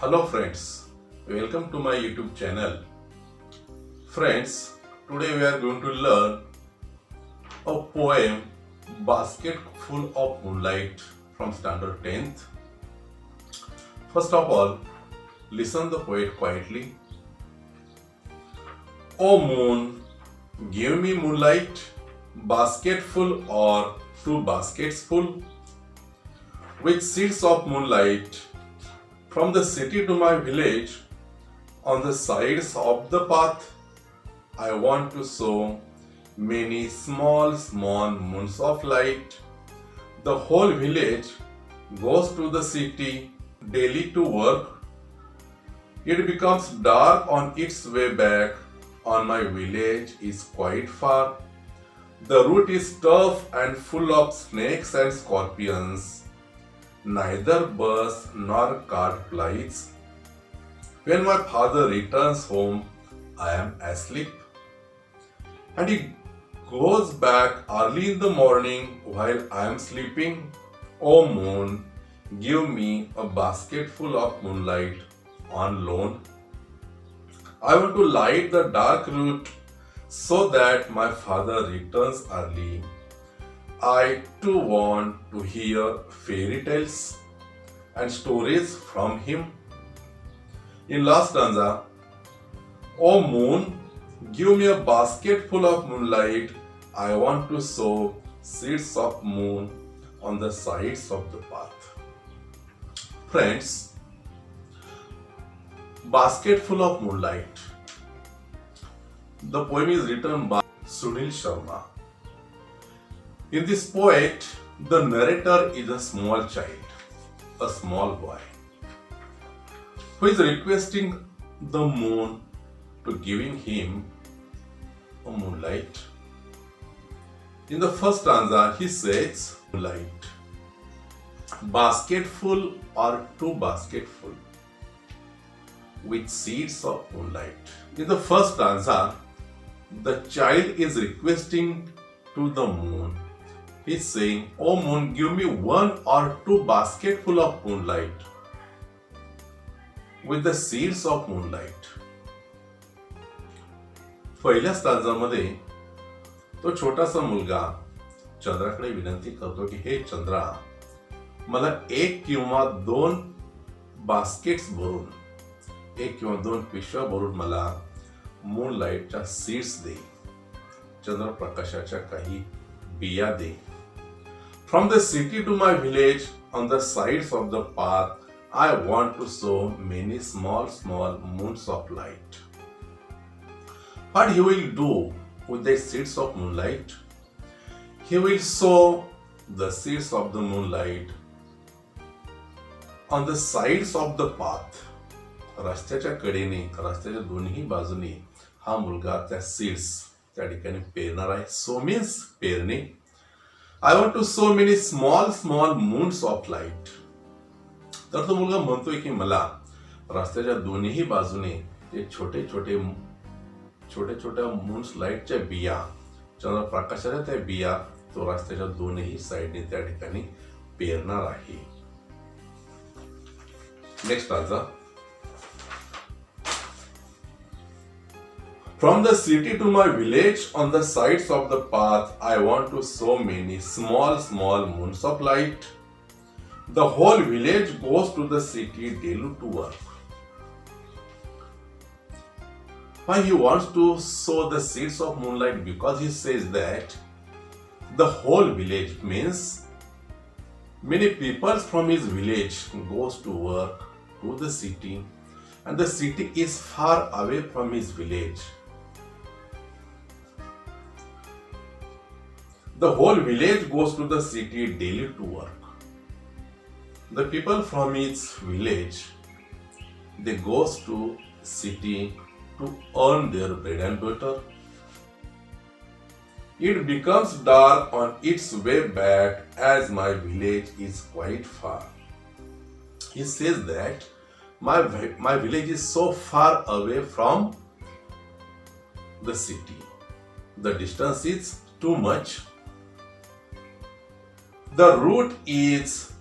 Hello friends, welcome to my YouTube channel. Friends, today we are going to learn a poem Basket Full of Moonlight from Standard 10th. First of all, listen the poet quietly. O moon, give me moonlight, basket full or two baskets full, with seeds of moonlight. From the city to my village, on the sides of the path, I want to sow many small moons of light. The whole village goes to the city daily to work. It becomes dark on its way back. On my village is quite far. The route is tough and full of snakes and scorpions. Neither bus nor cart plies. When my father returns home, I am asleep. And he goes back early in the morning while I am sleeping. O moon, give me a basket full of moonlight on loan. I want to light the dark route so that my father returns early. I too want to hear fairy tales and stories from him. In last stanza, O moon, give me a basket full of moonlight. I want to sow seeds of moon on the sides of the path. Friends, basket full of moonlight. The poem is written by Sunil Sharma. In this poet, the narrator is a small child, a small boy, who is requesting the moon to giving him a moonlight. In the first stanza, he says, moonlight, basketful or two basketful, with seeds of moonlight. In the first stanza, the child is requesting to the moon. He's saying, O moon, give me one or two basketful of moonlight with the seeds of moonlight. पहिल्या स्टांजामध्ये तो छोटासा मुलगा चंद्राकडे विनंती करतो की हे चंद्रा, मला एक किंवा दोन बास्केट्स भरून, एक किंवा दोन पिशव्या भरून मला मूनलाईटच्या सीड्स दे, चंद्रप्रकाशाच्या काही बिया दे. From the city to my village, on the sides of the path, I want to sow many small moons of light. What he will do with the seeds of moonlight? He will sow the seeds of the moonlight on the sides of the path. रस्त्याच्या कडेने, रस्त्याच्या दोन्ही बाजूने हा मुलगा त्या seeds त्या ठिकाणी पेरणार आहे. सो मीन्स पेरणे. I want to sow many small moons of light. तर तो मुलगा म्हणतोय की मला रस्त्याच्या दोन्ही बाजूने जे छोट्या मून्स लाईटच्या बिया, चंद्रप्रकाशाच्या त्या बिया तो रस्त्याच्या दोन्ही साईडने त्या ठिकाणी पेरणार आहे. Next stanza. From the city to my village, on the sides of the path, I want to sow many small moons of light. The whole village goes to the city daily to work. Why he wants to sow the seeds of moonlight? Because he says that the whole village means many people from his village goes to work to the city, and the city is far away from his village. The whole village goes to the city daily to work. The people from its village, they goes to city to earn their bread and butter. It becomes dark on its way back as my village is quite far. He says that my village is so far away from the city. The distance is too much. The route is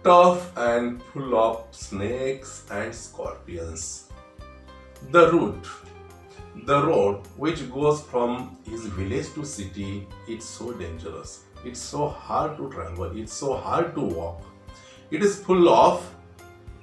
tough and full of snakes and scorpions. The route, the road which goes from his village to city, it's so dangerous. It's so hard to travel. It's so hard to walk. It is full of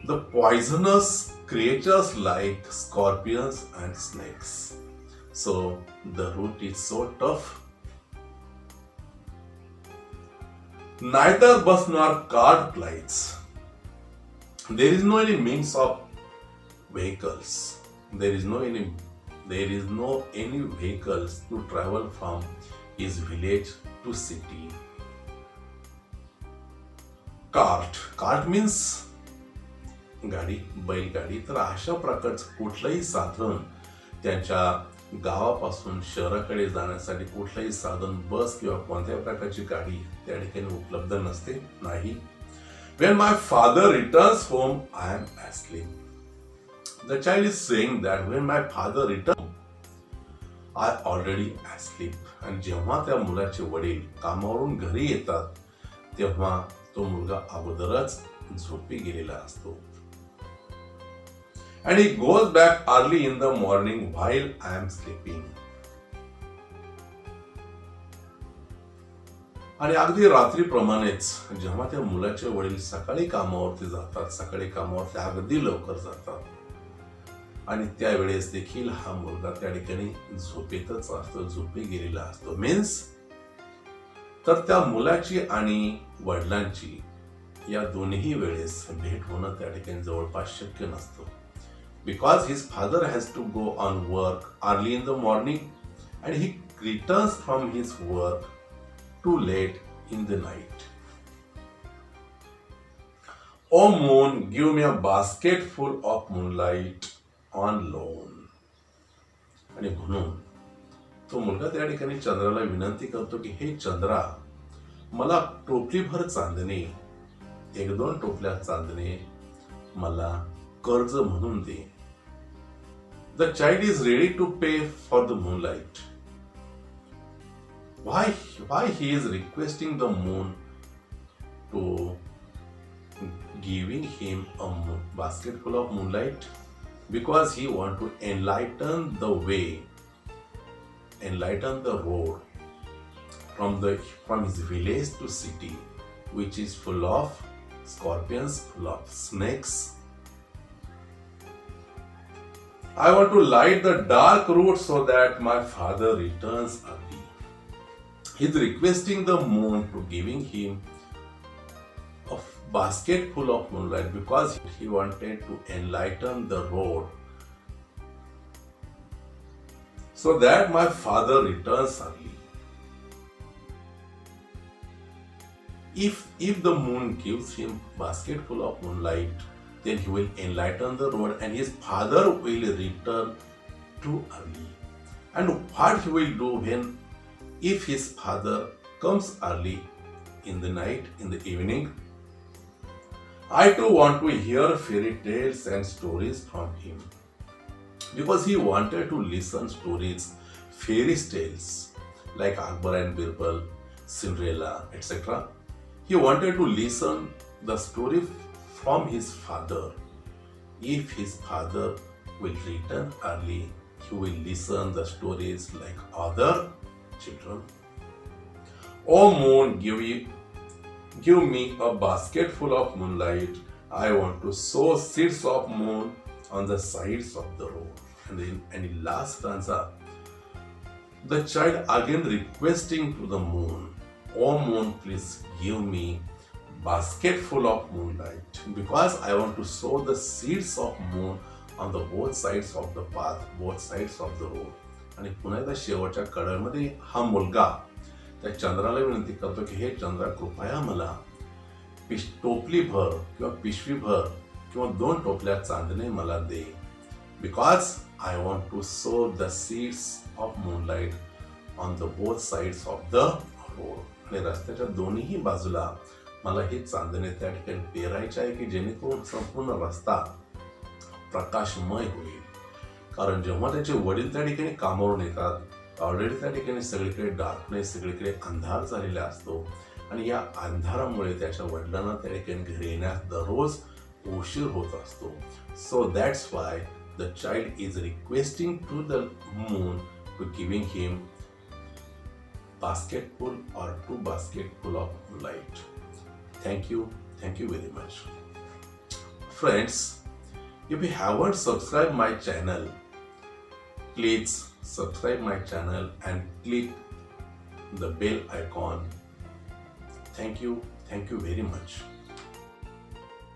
the poisonous creatures like scorpions and snakes. So the route is so tough. Neither bus nor car glides. There is no any means of vehicles. There is no any vehicles to travel from his village to city. Cart means गाडी, बैलगाडी. तर अशा प्रकारचं कुठलंही साधन त्यांच्या गावापासून शहराकडे जाण्यासाठी कुठलंही साधन, बस किंवा कोणत्याही प्रकारची गाडी त्या ठिकाणी उपलब्ध नसते, नाही. When my father returns home, I am asleep. The child is saying that when my father returns, I already asleep. आणि जेव्हा त्या मुलाचे वडील कामावरून घरी येतात तेव्हा तो मुलगा अगोदरच झोपी गेलेला असतो. And he goes back early in the morning while I am sleeping. आणि अगदी रात्रीप्रमाणेच जेव्हा त्या मुलाचे वडील सकाळी कामावरती जातात, सकाळी कामावरती अगदी लवकर जातात आणि त्यावेळेस देखील हा मुलगा त्या ठिकाणी झोपेतच असतो, झोपी गेलेला असतो. मीन्स तर त्या मुलाची आणि वडिलांची या दोन्ही वेळेस भेट होणं त्या ठिकाणी जवळपास शक्य नसतं. Because his father has to go on work early in the morning and he returns from his work too late in the night. O moon, give me a basket full of moonlight on loan. आणि म्हणून तो मुलगा त्या ठिकाणी चंद्राला विनंती करतो की हे चंद्रा, मला टोपलीभर चांदणे, 1-2 टोपल्या चांदणे मला कर्ज म्हणून दे. The child is ready to pay for the moonlight. Why he is requesting the moon to giving him a basket full of moonlight? Because he want to enlighten the way, enlighten the road from his village to city, which is full of scorpions, full of snakes. I want to light the dark road so that my father returns early. He's requesting the moon to giving him a basket full of moonlight because he wanted to enlighten the road so that my father returns early. If the moon gives him basket full of moonlight, then he will enlighten the road and his father will return too early. And what he will do if his father comes early in the night, in the evening? I too want to hear fairy tales and stories from him. Because he wanted to listen stories, fairy tales like Akbar and Birbal, Cinderella, etc. He wanted to listen the story from his father. If his father will return early, he will listen the stories like other children. O moon, give me a basket full of moonlight. I want to sow seeds of moon on the sides of the road. And in last stanza, the child again requesting to the moon, O moon, please give me basket full of moonlight because I want to sow the seeds of moon on the both sides of the path, both sides of the road. आणि पुन्हा एकदा शेवटच्या कडमध्ये हा मुलगा त्या चंद्राला विनंती करतो की हे चंद्रा, कृपया मला टोपलीभर किंवा पिशवीभर किंवा 2 टोपल्या चांदणे मला दे. Because I want to sow the seeds of moonlight on the both sides of the road. आणि रस्त्याच्या दोन्ही बाजूला मला हे चांदणे त्या ठिकाणी पेरायचे आहे की जेणेकरून संपूर्ण रस्ता प्रकाशमय होईल. कारण जेव्हा त्याचे वडील त्या ठिकाणी कामावरून येतात, ऑलरेडी त्या ठिकाणी सगळीकडे डार्कनेस, सगळीकडे अंधार झालेला असतो आणि या अंधारामुळे त्याच्या वडिलांना त्या ठिकाणी घरी येण्यास दररोज उशीर होत असतो. So that's why the child is requesting to the moon to giving him basketful or 2 basketful of light. Thank you very much. Friends, if you haven't subscribed my channel, please subscribe my channel and click the bell icon. Thank you very much.